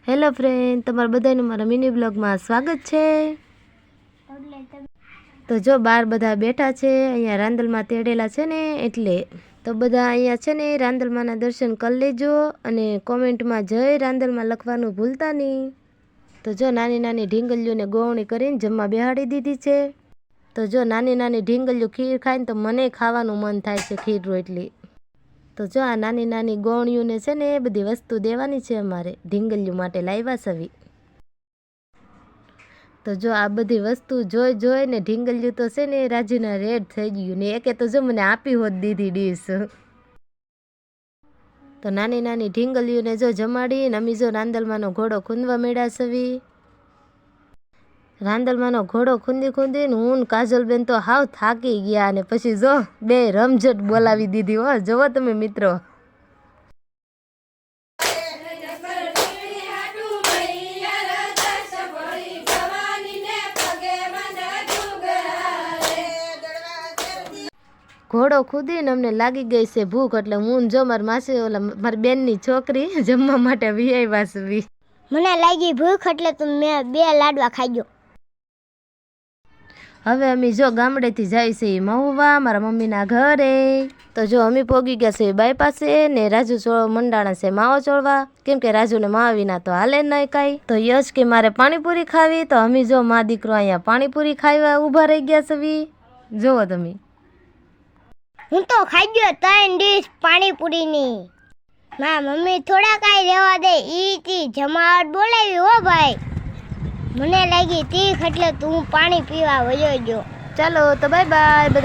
Hello friend, તમારા બધાનું મારા મિની બ્લોગમાં સ્વાગત છે। તો જો બાર બધા બેઠા છે, અહીંયા રાંદલમાં તેડેલા છે ને, એટલે તો બધા અહીંયા છે ને રાંદલમાના દર્શન કરી લેજો અને કોમેન્ટમાં જય રાંદલમાં લખવાનું ભૂલતા નહીં। તો જો નાની નાની ઢીંગલીઓને ગોવણી કરીને જમવા બેહાડી દીધી છે। તો જો નાની નાની ઢીંગલીઓ ખીર ખાઈને તો મને ખાવાનું મન થાય છે, ખીર રોટલી। તો જો આ નાની નાની ગોવણીઓને છે ને એ બધી વસ્તુ દેવાની છે, અમારે ઢીંગલીઓ માટે લાવ્યા સવી। તો જો આ બધી વસ્તુ જોઈ જોઈને ઢીંગલીઓ તો છે ને રાજીના રેડ થઈ ગયું ને, એકે તો જો મને આપી હોત દીધી ડીશ। તો નાની નાની ઢીંગલીઓને જો જમાડીને અમે જો રાંદલમાનો ઘોડો ખૂંદવા મેળ્યા સવી। રાંદલમાનો ઘોડો ખૂંદી ખૂંદીને હું ને કાજલબેન તો હાવ થાકી ગયા અને પછી જો બે રમઝટ બોલાવી દીધી હો, જોવો તમે મિત્રો। ઘોડો ખુદીને અમને લાગી ગઈ છે ભૂખ, એટલે હું જો મારી માસી ઓલા મારી બેનની છોકરી જમવા માટે વિયાવ્યા છે। મને લાગી ભૂખ એટલે તો મેં 2 લાડવા ખાઈ ગયો। હવે અમે જો ગામડેથી જાય છે મહુવા મારા મમ્મીના ઘરે। તો જો અમે પોગી ગયા છે બાઈ પાસે ને રાજુ મંડાણા છે માવો ચોળવા, કેમ કે રાજુને માવા વિના તો હાલે નહીં કાંઈ। તો યશ કે મારે પાણીપુરી ખાવી, તો અમે જો મા દીકરો અહીંયા પાણીપુરી ખાવા ઊભા રહી ગયા છે। જોવો તમે, હું તો ખાઈ ગયો 3 ડીશ પાણીપુરીની। મારા મમ્મી થોડા કાંઈ રહેવા દે, ઈ જમાવટ બોલાવી હો ભાઈ। મને લાગી તીખ એટલે તું પાણી પીવા વયો ગયો। ચાલો તો બાય બાય બધા।